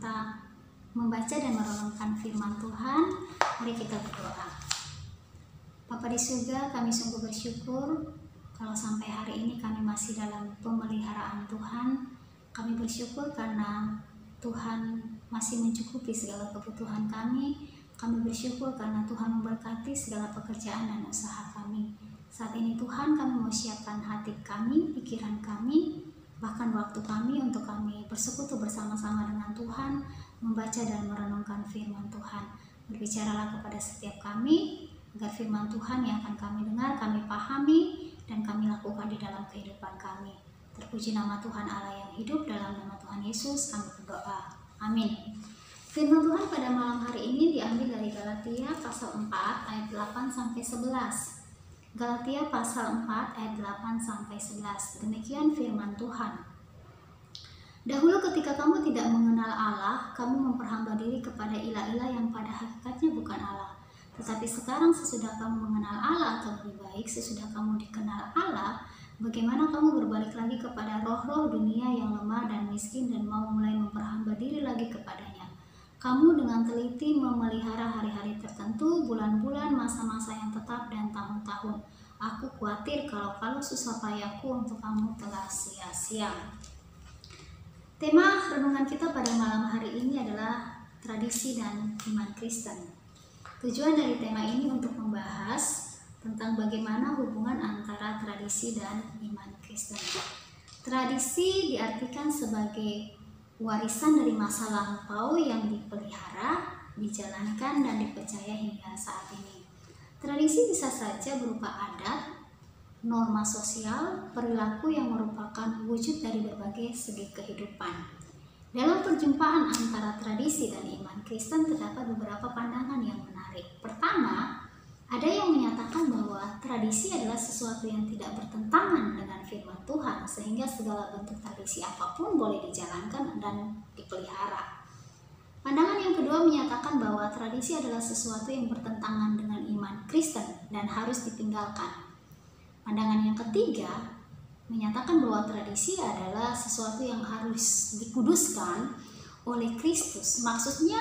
kita membaca dan merenungkan firman Tuhan. Mari kita berdoa. Bapa di surga, kami sungguh bersyukur kalau sampai hari ini kami masih dalam pemeliharaan Tuhan. Kami bersyukur karena Tuhan masih mencukupi segala kebutuhan kami. Kami bersyukur karena Tuhan memberkati segala pekerjaan dan usaha kami. Saat ini Tuhan, kami mau siapkan hati kami, pikiran kami, bahkan waktu kami untuk kami bersekutu bersama-sama dengan Tuhan, membaca dan merenungkan firman Tuhan. Berbicaralah kepada setiap kami, agar firman Tuhan yang akan kami dengar, kami pahami, dan kami lakukan di dalam kehidupan kami. Terpuji nama Tuhan Allah yang hidup, dalam nama Tuhan Yesus kami berdoa. Amin. Firman Tuhan pada malam hari ini diambil dari Galatia pasal 4 ayat 8-11. Galatia pasal 4 ayat 8-11. Demikian firman Tuhan. Dahulu ketika kamu tidak mengenal Allah, kamu memperhamba diri kepada ilah-ilah yang pada hakikatnya bukan Allah. Tetapi sekarang sesudah kamu mengenal Allah, atau lebih baik sesudah kamu dikenal Allah, bagaimana kamu berbalik lagi kepada roh-roh dunia yang lemah dan miskin dan mau mulai memperhamba diri lagi kepadanya. Kamu dengan teliti memelihara hari-hari tertentu, bulan-bulan, masa-masa yang tetap, dan tahun-tahun. Aku khawatir kalau susah payahku untuk kamu telah sia-sia. Tema renungan kita pada malam hari ini adalah tradisi dan iman Kristen. Tujuan dari tema ini untuk membahas tentang bagaimana hubungan antara tradisi dan iman Kristen. Tradisi diartikan sebagai warisan dari masa lampau yang dipelihara, dijalankan, dan dipercaya hingga saat ini. Tradisi bisa saja berupa adat, norma sosial, perilaku yang merupakan wujud dari berbagai segi kehidupan. Dalam perjumpaan antara tradisi dan iman Kristen terdapat beberapa pandangan yang menarik. Pertama, ada yang menyatakan bahwa tradisi adalah sesuatu yang tidak bertentangan dengan firman Tuhan, sehingga segala bentuk tradisi apapun boleh dijalankan dan dipelihara. Pandangan yang kedua menyatakan bahwa tradisi adalah sesuatu yang bertentangan dengan iman Kristen dan harus ditinggalkan. Pandangan yang ketiga menyatakan bahwa tradisi adalah sesuatu yang harus dikuduskan oleh Kristus. Maksudnya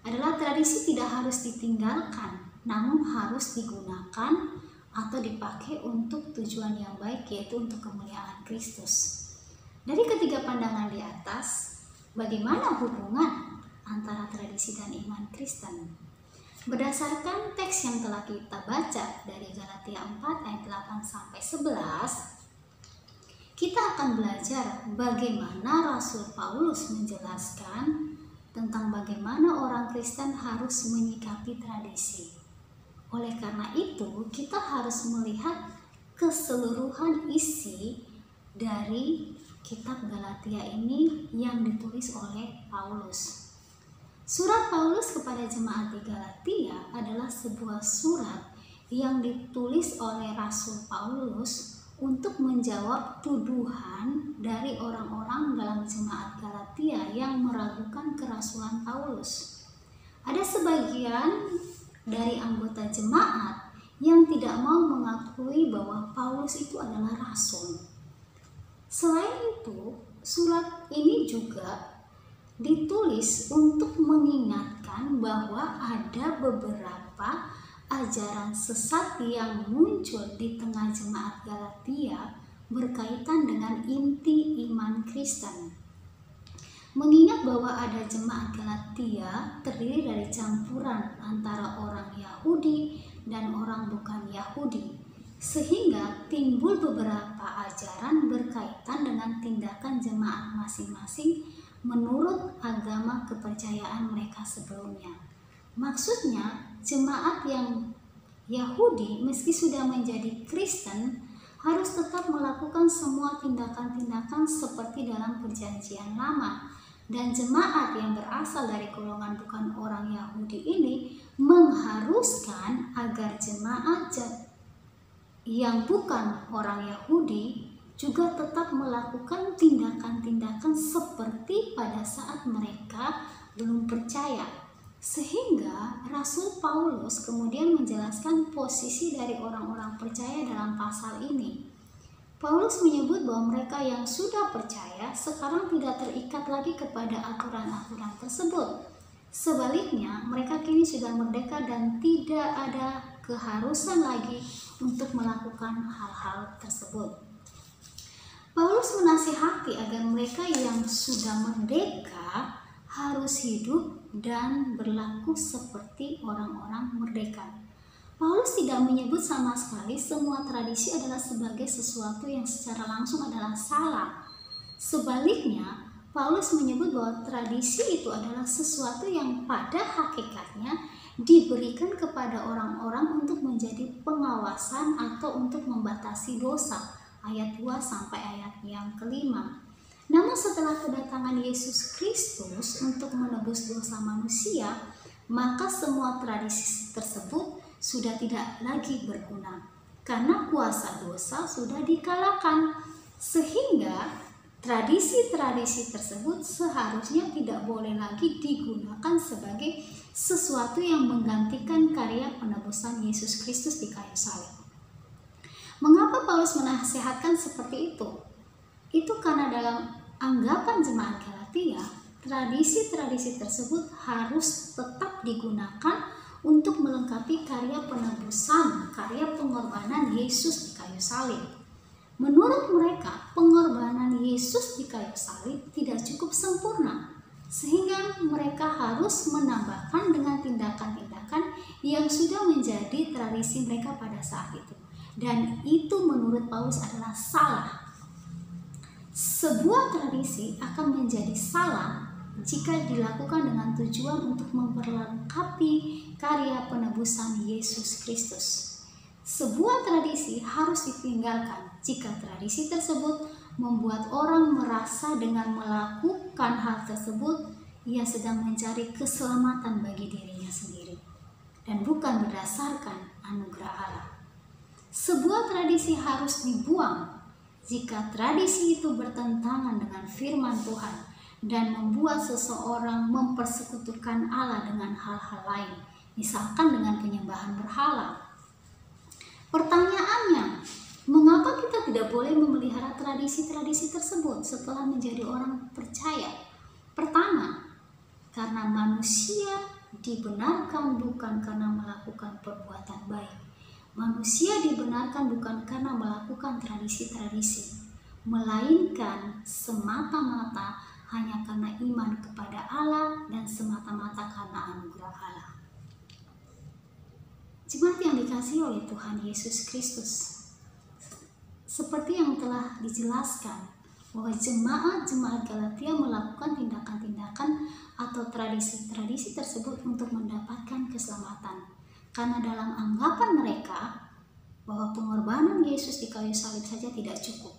adalah tradisi tidak harus ditinggalkan, namun harus digunakan atau dipakai untuk tujuan yang baik, yaitu untuk kemuliaan Kristus. Dari ketiga pandangan di atas, bagaimana hubungan antara tradisi dan iman Kristen? Berdasarkan teks yang telah kita baca dari Galatia 4 ayat 8-11, kita akan belajar bagaimana Rasul Paulus menjelaskan tentang bagaimana orang Kristen harus menyikapi tradisi. Oleh karena itu, kita harus melihat keseluruhan isi dari kitab Galatia ini yang ditulis oleh Paulus. Surat Paulus kepada jemaat di Galatia adalah sebuah surat yang ditulis oleh Rasul Paulus untuk menjawab tuduhan dari orang-orang dalam jemaat Galatia yang meragukan kerasulan Paulus. Ada sebagian dari anggota jemaat yang tidak mau mengakui bahwa Paulus itu adalah rasul. Selain itu, surat ini juga ditulis untuk mengingatkan bahwa ada beberapa ajaran sesat yang muncul di tengah jemaat Galatia berkaitan dengan inti iman Kristen. Mengingat bahwa ada jemaat Galatia terdiri dari campuran antara orang Yahudi dan orang bukan Yahudi, sehingga timbul beberapa ajaran berkaitan dengan tindakan jemaat masing-masing menurut agama kepercayaan mereka sebelumnya. Maksudnya, jemaat yang Yahudi meski sudah menjadi Kristen harus tetap melakukan semua tindakan-tindakan seperti dalam perjanjian lama. Dan jemaat yang berasal dari golongan bukan orang Yahudi ini mengharuskan agar jemaat yang bukan orang Yahudi juga tetap melakukan tindakan-tindakan seperti pada saat mereka belum percaya. Sehingga Rasul Paulus kemudian menjelaskan posisi dari orang-orang percaya dalam pasal ini. Paulus menyebut bahwa mereka yang sudah percaya sekarang tidak terikat lagi kepada aturan-aturan tersebut. Sebaliknya, mereka kini sudah merdeka dan tidak ada keharusan lagi untuk melakukan hal-hal tersebut. Paulus menasihati agar mereka yang sudah merdeka harus hidup dan berlaku seperti orang-orang merdeka. Paulus tidak menyebut sama sekali semua tradisi adalah sebagai sesuatu yang secara langsung adalah salah. Sebaliknya, Paulus menyebut bahwa tradisi itu adalah sesuatu yang pada hakikatnya diberikan kepada orang-orang untuk menjadi pengawasan atau untuk membatasi dosa. Ayat 2 sampai ayat yang kelima. Namun setelah kedatangan Yesus Kristus untuk menebus dosa manusia, maka semua tradisi tersebut sudah tidak lagi berguna karena kuasa dosa sudah dikalahkan, sehingga tradisi-tradisi tersebut seharusnya tidak boleh lagi digunakan sebagai sesuatu yang menggantikan karya penebusan Yesus Kristus di kayu salib. Mengapa Paulus menasihatkan seperti itu? Itu karena dalam anggapan jemaat Galatia, tradisi-tradisi tersebut harus tetap digunakan untuk melengkapi karya penebusan, karya pengorbanan Yesus di kayu salib. Menurut mereka, pengorbanan Yesus di kayu salib tidak cukup sempurna, sehingga mereka harus menambahkan dengan tindakan-tindakan yang sudah menjadi tradisi mereka pada saat itu. Dan itu menurut Paulus adalah salah. Sebuah tradisi akan menjadi salah jika dilakukan dengan tujuan untuk memperlengkapi karya penebusan Yesus Kristus. Sebuah tradisi harus ditinggalkan jika tradisi tersebut membuat orang merasa dengan melakukan hal tersebut ia sedang mencari keselamatan bagi dirinya sendiri dan bukan berdasarkan anugerah Allah. Sebuah tradisi harus dibuang jika tradisi itu bertentangan dengan firman Tuhan dan membuat seseorang mempersekutukan Allah dengan hal-hal lain, misalkan dengan penyembahan berhala. Pertanyaannya, mengapa kita tidak boleh memelihara tradisi-tradisi tersebut setelah menjadi orang percaya? Pertama, karena manusia dibenarkan bukan karena melakukan perbuatan baik. Manusia dibenarkan bukan karena melakukan tradisi-tradisi, melainkan semata-mata hanya karena iman kepada Allah dan semata-mata karena anugerah Allah. Jemaat yang dikasihi oleh Tuhan Yesus Kristus, seperti yang telah dijelaskan bahwa jemaat-jemaat Galatia melakukan tindakan-tindakan atau tradisi-tradisi tersebut untuk mendapatkan keselamatan, karena dalam anggapan mereka bahwa pengorbanan Yesus di kayu salib saja tidak cukup,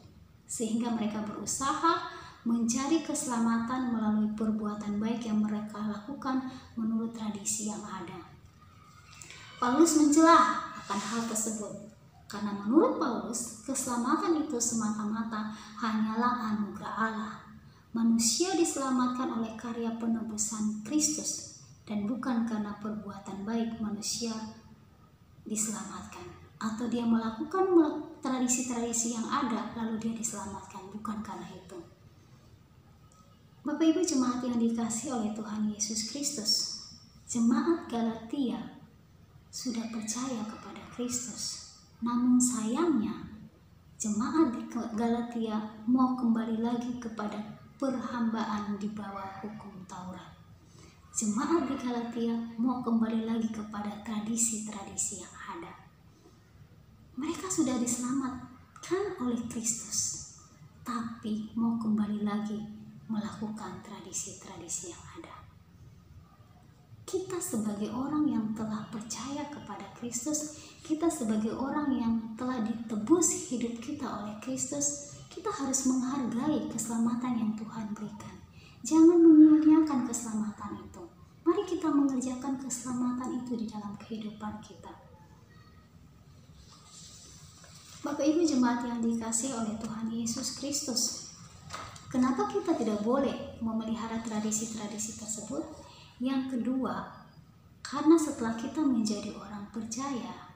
sehingga mereka berusaha mencari keselamatan melalui perbuatan baik yang mereka lakukan menurut tradisi yang ada. Paulus mencela akan hal tersebut, karena menurut Paulus, keselamatan itu semata-mata hanyalah anugerah Allah. Manusia diselamatkan oleh karya penebusan Kristus, dan bukan karena perbuatan baik manusia diselamatkan, atau dia melakukan tradisi-tradisi yang ada lalu dia diselamatkan, bukan karena itu. Bapak Ibu jemaat yang dikasihi oleh Tuhan Yesus Kristus, jemaat Galatia sudah percaya kepada Kristus. Namun sayangnya, jemaat di Galatia mau kembali lagi kepada perhambaan di bawah hukum Taurat. Jemaat di Galatia mau kembali lagi kepada tradisi-tradisi yang ada. Mereka sudah diselamatkan oleh Kristus, tapi mau kembali lagi melakukan tradisi-tradisi yang ada. Kita sebagai orang yang telah percaya kepada Kristus, kita sebagai orang yang telah ditebus hidup kita oleh Kristus, kita harus menghargai keselamatan yang Tuhan berikan. Jangan menyia-nyiakan keselamatan itu. Mari kita mengerjakan keselamatan itu di dalam kehidupan kita. Bapak Ibu jemaat yang dikasihi oleh Tuhan Yesus Kristus, kenapa kita tidak boleh memelihara tradisi-tradisi tersebut? Yang kedua, karena setelah kita menjadi orang percaya,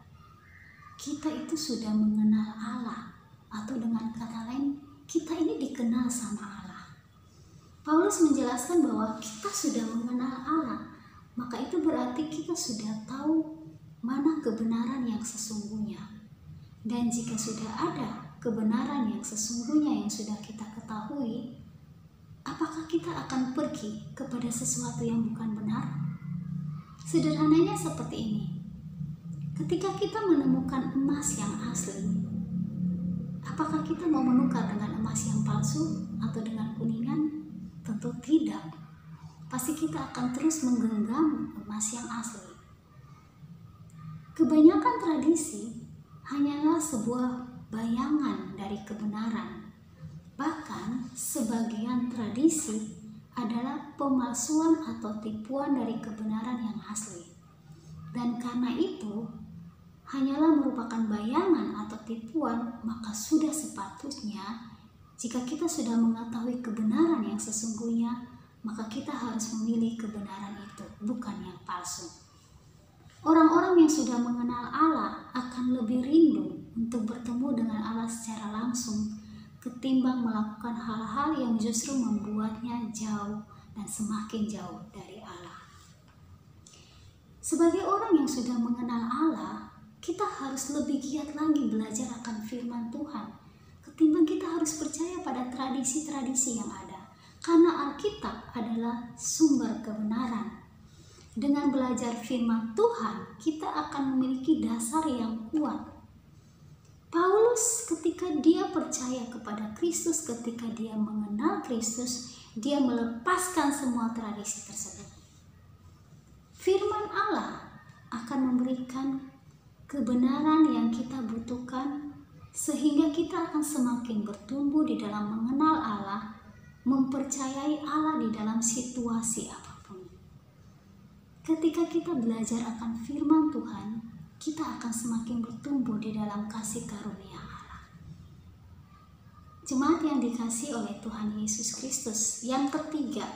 kita itu sudah mengenal Allah. atau dengan kata lain, kita ini dikenal sama Allah. Paulus menjelaskan bahwa kita sudah mengenal Allah, maka itu berarti kita sudah tahu mana kebenaran yang sesungguhnya. Dan jika sudah ada kebenaran yang sesungguhnya yang sudah kita ketahui, apakah kita akan pergi kepada sesuatu yang bukan benar? Sederhananya seperti ini. Ketika kita menemukan emas yang asli, apakah kita mau menukar dengan emas yang palsu atau dengan kuningan? Tentu tidak. Pasti kita akan terus menggenggam emas yang asli. Kebanyakan tradisi hanyalah sebuah bayangan dari kebenaran. Bahkan sebagian tradisi adalah pemalsuan atau tipuan dari kebenaran yang asli. Dan karena itu, hanyalah merupakan bayangan atau tipuan, maka sudah sepatutnya jika kita sudah mengetahui kebenaran yang sesungguhnya, maka kita harus memilih kebenaran itu, bukan yang palsu. Orang-orang yang sudah mengenal Allah akan lebih rindu untuk bertemu dengan Allah secara langsung ketimbang melakukan hal-hal yang justru membuatnya jauh dan semakin jauh dari Allah. Sebagai orang yang sudah mengenal Allah, kita harus lebih giat lagi belajar akan firman Tuhan ketimbang kita harus percaya pada tradisi-tradisi yang ada, karena Alkitab adalah sumber kebenaran. Dengan belajar firman Tuhan, kita akan memiliki dasar yang kuat. Paulus ketika dia percaya kepada Kristus, ketika dia mengenal Kristus, dia melepaskan semua tradisi tersebut. Firman Allah akan memberikan kebenaran yang kita butuhkan, sehingga kita akan semakin bertumbuh di dalam mengenal Allah, mempercayai Allah di dalam situasi apapun. Ketika kita belajar akan firman Tuhan, kita akan semakin bertumbuh di dalam kasih karunia Allah. Jemaat yang dikasihi oleh Tuhan Yesus Kristus, yang ketiga,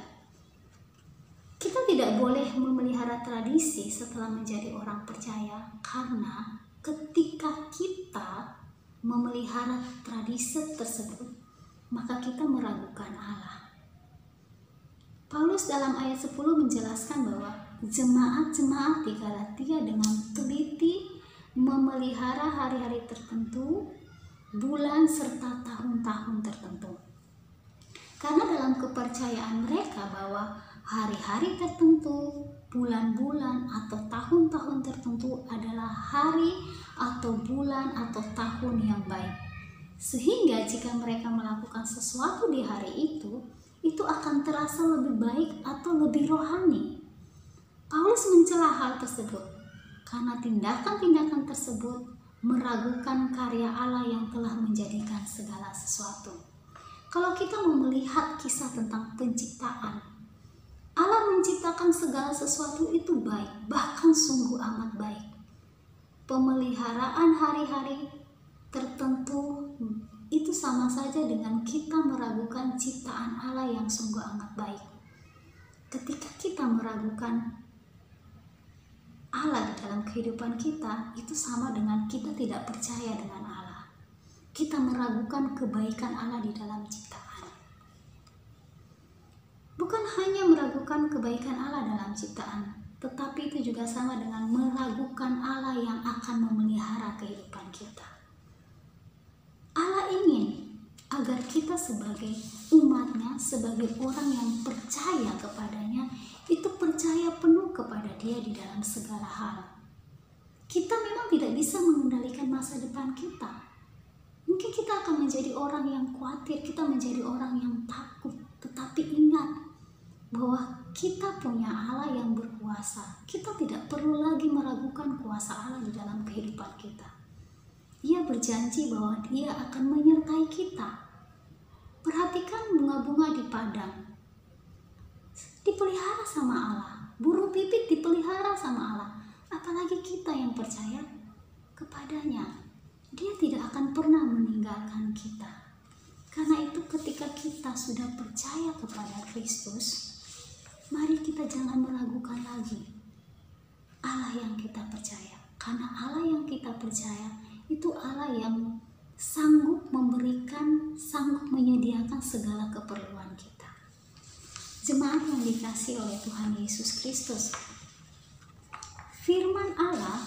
kita tidak boleh memelihara tradisi setelah menjadi orang percaya, karena ketika kita memelihara tradisi tersebut, maka kita meragukan Allah. Paulus dalam ayat 10 menjelaskan bahwa jemaat-jemaat di Galatia dengan teliti memelihara hari-hari tertentu, bulan serta tahun-tahun tertentu. Karena dalam kepercayaan mereka bahwa hari-hari tertentu, bulan-bulan atau tahun-tahun tertentu adalah hari atau bulan atau tahun yang baik. Sehingga jika mereka melakukan sesuatu di hari itu akan terasa lebih baik atau lebih rohani. Paulus mencela hal tersebut karena tindakan-tindakan tersebut meragukan karya Allah yang telah menjadikan segala sesuatu. Kalau kita mau melihat kisah tentang penciptaan, Allah menciptakan segala sesuatu itu baik, bahkan sungguh amat baik. Pemeliharaan hari-hari tertentu itu sama saja dengan kita meragukan ciptaan Allah yang sungguh amat baik. Ketika kita meragukan Allah di dalam kehidupan kita, itu sama dengan kita tidak percaya dengan Allah. Kita meragukan kebaikan Allah di dalam ciptaan. Bukan hanya meragukan kebaikan Allah dalam ciptaan, tetapi itu juga sama dengan meragukan Allah yang akan memelihara kehidupan kita. Allah ingin agar kita sebagai umatnya, sebagai orang yang percaya kepadanya, itu percaya penuh kepada Dia di dalam segala hal. Kita memang tidak bisa mengendalikan masa depan kita. Mungkin kita akan menjadi orang yang khawatir, kita menjadi orang yang takut. Tetapi ingat bahwa kita punya Allah yang berkuasa. Kita tidak perlu lagi meragukan kuasa Allah di dalam kehidupan kita. Dia berjanji bahwa Dia akan menyertai kita. Perhatikan bunga-bunga di padang. Dipelihara sama Allah. Burung pipit dipelihara sama Allah. Apalagi kita yang percaya kepadanya. Dia tidak akan pernah meninggalkan kita. Karena itu ketika kita sudah percaya kepada Kristus, mari kita jangan meragukan lagi Allah yang kita percaya. Karena Allah yang kita percaya itu Allah yang sanggup memberikan, sanggup menyediakan segala keperluan kita. Jemaat yang dikasihi oleh Tuhan Yesus Kristus, firman Allah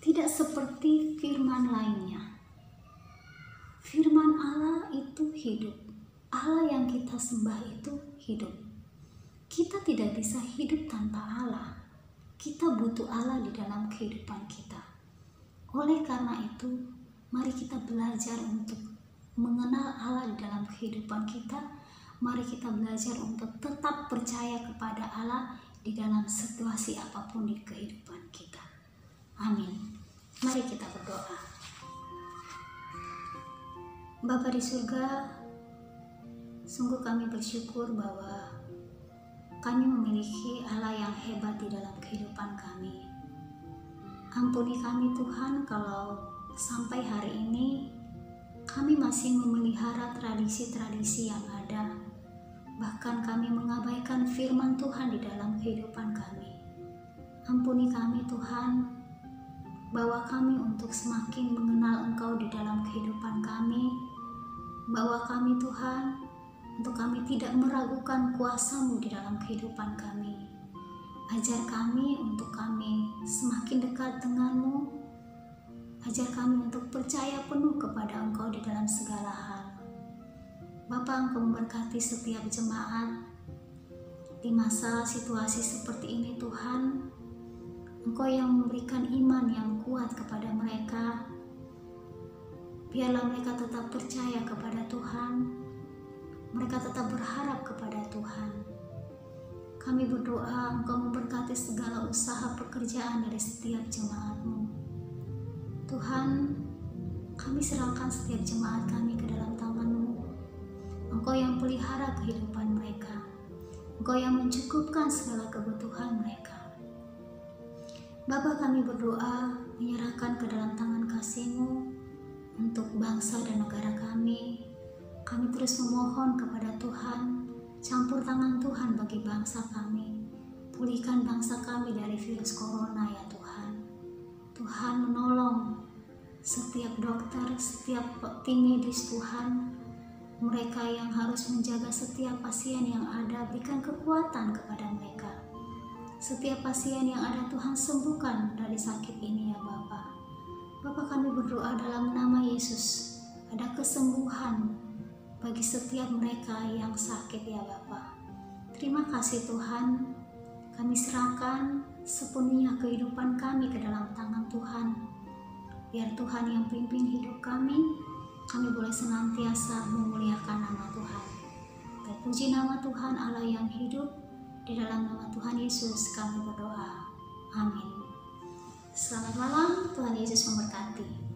tidak seperti firman lainnya. Firman Allah itu hidup. Allah yang kita sembah itu hidup. Kita tidak bisa hidup tanpa Allah. Kita butuh Allah di dalam kehidupan kita. Oleh karena itu, mari kita belajar untuk mengenal Allah di dalam kehidupan kita. Mari kita belajar untuk tetap percaya kepada Allah di dalam situasi apapun di kehidupan kita. Amin. Mari kita berdoa. Bapa di surga, sungguh kami bersyukur bahwa kami memiliki Allah yang hebat di dalam kehidupan kami. Ampuni kami Tuhan kalau sampai hari ini kami masih memelihara tradisi-tradisi yang ada. Bahkan kami mengabaikan firman Tuhan di dalam kehidupan kami. Ampuni kami Tuhan, bawa kami untuk semakin mengenal Engkau di dalam kehidupan kami. Bawa kami Tuhan, untuk kami tidak meragukan kuasa-Mu di dalam kehidupan kami. Ajar kami untuk kami semakin dekat dengan-Mu. Ajar kami untuk percaya penuh kepada Engkau di dalam segala hal. Bapa, Engkau memberkati setiap jemaat di masa situasi seperti ini Tuhan. Engkau yang memberikan iman yang kuat kepada mereka. Biarlah mereka tetap percaya kepada Tuhan. Mereka tetap berharap kepada Tuhan. Kami berdoa Engkau memberkati segala usaha pekerjaan dari setiap jemaat-Mu. Tuhan, kami serahkan setiap jemaat kami ke dalam tangan-Mu. Engkau yang pelihara kehidupan mereka. Engkau yang mencukupkan segala kebutuhan mereka. Bapa, kami berdoa menyerahkan ke dalam tangan kasih-Mu untuk bangsa dan negara kami. Kami terus memohon kepada Tuhan, campur tangan Tuhan bagi bangsa kami. Pulihkan bangsa kami dari virus corona ya Tuhan. Tuhan menolong setiap dokter, setiap tim medis Tuhan. Mereka yang harus menjaga setiap pasien yang ada, berikan kekuatan kepada mereka. Setiap pasien yang ada Tuhan sembuhkan dari sakit ini ya Bapa. Bapa, kami berdoa dalam nama Yesus, ada kesembuhan bagi setiap mereka yang sakit ya Bapa. Terima kasih Tuhan, kami serahkan sepenuhnya kehidupan kami ke dalam tangan Tuhan. Biar Tuhan yang pimpin hidup kami boleh senantiasa memuliakan nama Tuhan. Terpuji nama Tuhan Allah yang hidup, di dalam nama Tuhan Yesus kami berdoa. Amin. Selamat malam, Tuhan Yesus memberkati.